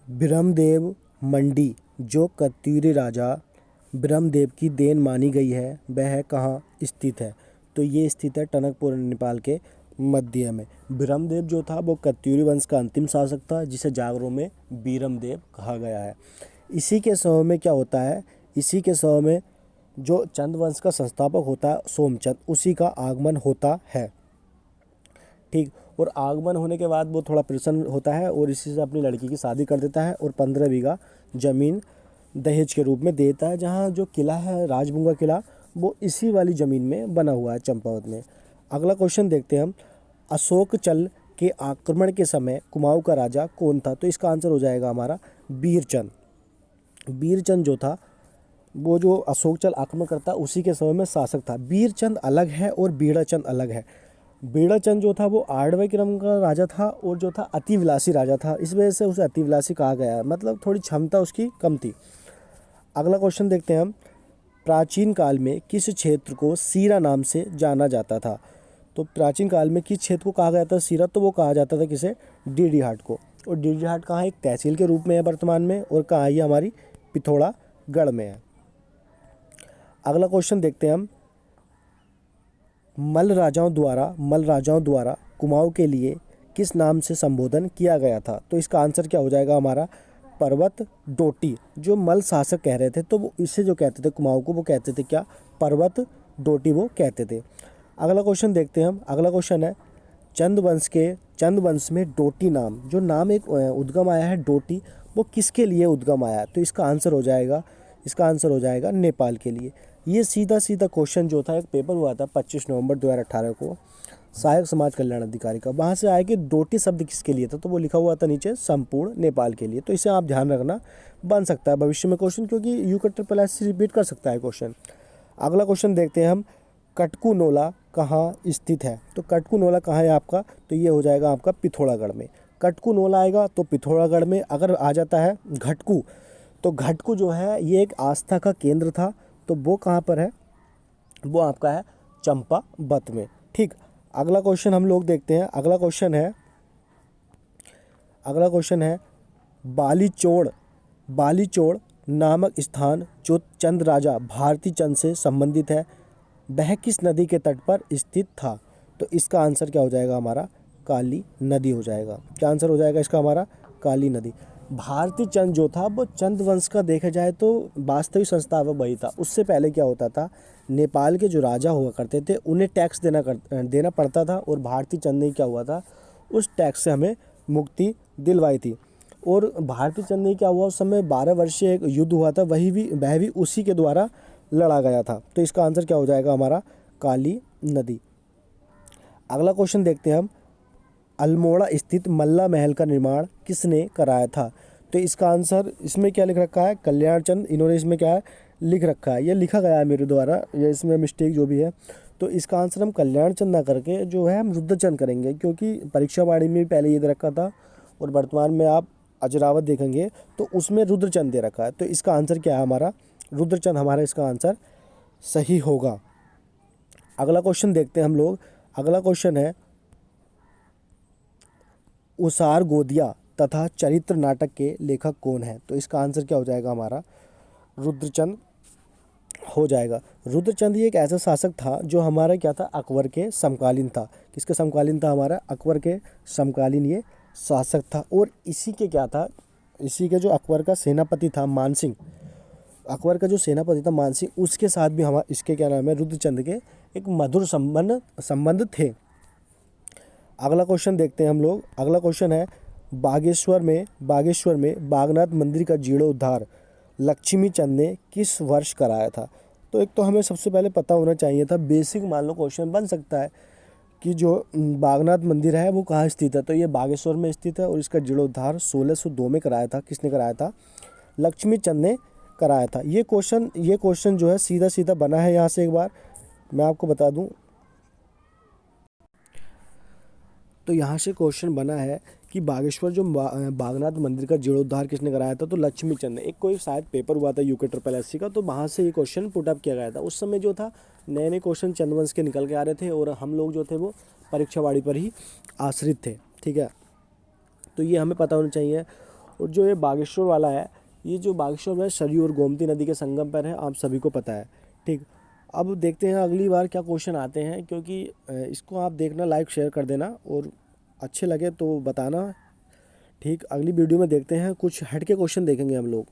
ब्रह्मदेव मंडी जो कत्यूरी राजा ब्रह्मदेव की देन मानी गई है वह कहाँ स्थित है? तो ये स्थित है टनकपुर नेपाल के मध्य में। ब्रह्मदेव जो था वो कत्यूरी वंश का अंतिम शासक था जिसे जागरों में बीरमदेव कहा गया है। इसी के समय में क्या होता है, इसी के समय में जो चंद वंश का संस्थापक होता है सोमचंद, उसी का आगमन होता है। ठीक, और आगमन होने के बाद वो थोड़ा प्रसन्न होता है और इसी से अपनी लड़की की शादी कर देता है और 15 बीघा ज़मीन दहेज के रूप में देता है। जहाँ जो किला है राजबुंगा किला वो इसी वाली ज़मीन में बना हुआ है चंपावत में। अगला क्वेश्चन देखते हैं हम, अशोक चल के आक्रमण के समय कुमाऊं का राजा कौन था? तो इसका आंसर हो जाएगा हमारा बीरचंद। बीरचंद जो था वो जो अशोक चल आक्रमण करता उसी के समय में शासक था। बीरचंद अलग है और बीड़ाचंद अलग है। बीड़ाचंद जो था वो 8वें क्रम का राजा था और जो था अतिविलासी राजा था, इस वजह से उसे अतिविलासी कहा गया है, मतलब थोड़ी क्षमता उसकी कम थी। अगला क्वेश्चन देखते हैं हम, प्राचीन काल में किस क्षेत्र को सीरा नाम से जाना जाता था? तो प्राचीन काल में किस क्षेत्र को कहा गया था सीरा? तो वो कहा जाता था किसे? डीडीहाट को। और डीडीहाट कहाँ है? एक तहसील के रूप में है वर्तमान में, और कहाँ है? ये हमारी पिथौरागढ़ में है। अगला क्वेश्चन देखते हैं हम, मल्ल राजाओं द्वारा कुमाऊं के लिए किस नाम से संबोधन किया गया था? तो इसका आंसर क्या हो जाएगा हमारा? पर्वत डोटी। जो मल्ल शासक कह रहे थे तो वो इसे जो कहते थे कुमाऊं को, वो कहते थे क्या? पर्वत डोटी वो कहते थे। अगला क्वेश्चन देखते हैं हम। अगला क्वेश्चन है, चंद वंश में डोटी नाम, जो नाम एक उद्गम आया है डोटी, वो किसके लिए उद्गम आया? तो इसका आंसर हो जाएगा नेपाल के लिए। ये सीधा क्वेश्चन जो था एक पेपर हुआ था 25 नवंबर 2018 को सहायक समाज कल्याण अधिकारी का, वहाँ से आया कि डोटी शब्द किसके लिए था? तो वो लिखा हुआ था नीचे संपूर्ण नेपाल के लिए। तो इसे आप ध्यान रखना, बन सकता है भविष्य में क्वेश्चन, क्योंकि UKSS रिपीट कर सकता है क्वेश्चन। अगला क्वेश्चन देखते हैं हम, कटकू नोला कहाँ स्थित है? तो कटकू नोला कहाँ है आपका? तो ये हो जाएगा आपका पिथौरागढ़ में। कटकू नोला आएगा तो पिथौरागढ़ में। अगर आ जाता है घटकू, तो घटकू जो है ये एक आस्था का केंद्र था, तो वो कहाँ पर है? वो आपका है चंपावत में। ठीक, अगला क्वेश्चन हम लोग देखते हैं। अगला क्वेश्चन है बालीचोड़ नामक स्थान जो चंद राजा भारती चंद से संबंधित है, वह किस नदी के तट पर स्थित था? तो इसका आंसर क्या हो जाएगा हमारा? काली नदी हो जाएगा। क्या आंसर हो जाएगा इसका हमारा? काली नदी। भारती चंद जो था वो चंद वंश का देखा जाए तो वास्तविक संस्थापक वही था। उससे पहले क्या होता था, नेपाल के जो राजा हुआ करते थे उन्हें टैक्स देना पड़ता था, और भारती चंद ने क्या हुआ था, उस टैक्स से हमें मुक्ति दिलवाई थी। और भारती चंद ने क्या हुआ, उस समय 12 वर्षीय एक युद्ध हुआ था, वह भी उसी के द्वारा लड़ा गया था। तो इसका आंसर क्या हो जाएगा हमारा? काली नदी। अगला क्वेश्चन देखते हैं हम, अल्मोड़ा स्थित मल्ला महल का निर्माण किसने कराया था? तो इसका आंसर, इसमें क्या लिख रखा है? कल्याण चंद। इन्होंने इसमें क्या है लिख रखा है, ये लिखा गया है मेरे द्वारा, ये इसमें मिस्टेक जो भी है। तो इसका आंसर हम कल्याण चंद ना करके जो है हम रुद्रचंद करेंगे, क्योंकि परीक्षा वाणी में पहले ये दे रखा था और वर्तमान में आप अजरावत देखेंगे तो उसमें रुद्रचंद दे रखा है। तो इसका आंसर क्या है हमारा? रुद्रचंद हमारा इसका आंसर सही होगा। अगला क्वेश्चन देखते हैं हम लोग। अगला क्वेश्चन है, उसार गोदिया तथा चरित्र नाटक के लेखक कौन है? तो इसका आंसर क्या हो जाएगा हमारा? रुद्रचंद हो जाएगा। रुद्रचंद ये एक ऐसा शासक था जो हमारा क्या था, अकबर के समकालीन था। किसके समकालीन था? हमारा अकबर के समकालीन ये शासक था। और इसी के क्या था, इसी के जो अकबर का सेनापति था मानसिंह, अकबर का जो सेनापति था मानसिंह, उसके साथ भी हमारा इसके क्या नाम है, रुद्रचंद के एक मधुर संबंध थे। अगला क्वेश्चन देखते हैं हम लोग। अगला क्वेश्चन है, बागेश्वर में बागनाथ मंदिर का जीर्णोद्धार लक्ष्मी चंद ने किस वर्ष कराया था? तो एक तो हमें सबसे पहले पता होना चाहिए था, बेसिक मान लो क्वेश्चन बन सकता है कि जो बागनाथ मंदिर है वो कहाँ स्थित है? तो ये बागेश्वर में स्थित है और इसका जीर्णोद्धार 1602 में कराया था। किसने कराया था? लक्ष्मी चंद ने कराया था। ये क्वेश्चन जो है सीधा बना है। यहाँ से एक बार मैं आपको बता दूं, तो यहाँ से क्वेश्चन बना है कि बागेश्वर जो बागनाथ मंदिर का जीर्णोद्धार किसने कराया था? तो लक्ष्मी चंद ने। एक कोई शायद पेपर हुआ था UKSS का, तो वहाँ से ये क्वेश्चन पुट अप किया गया था। उस समय जो था नए क्वेश्चन चंद्रवंश के निकल के आ रहे थे और हम लोग जो थे वो परीक्षावाड़ी पर ही आश्रित थे। ठीक है, तो ये हमें पता होना चाहिए। और जो ये बागेश्वर वाला है, ये जो बागेश्वर है सरयू और गोमती नदी के संगम पर है, आप सभी को पता है। ठीक, अब देखते हैं अगली बार क्या क्वेश्चन आते हैं, क्योंकि इसको आप देखना, लाइक शेयर कर देना और अच्छे लगे तो बताना। ठीक, अगली वीडियो में देखते हैं, कुछ हट के क्वेश्चन देखेंगे हम लोग।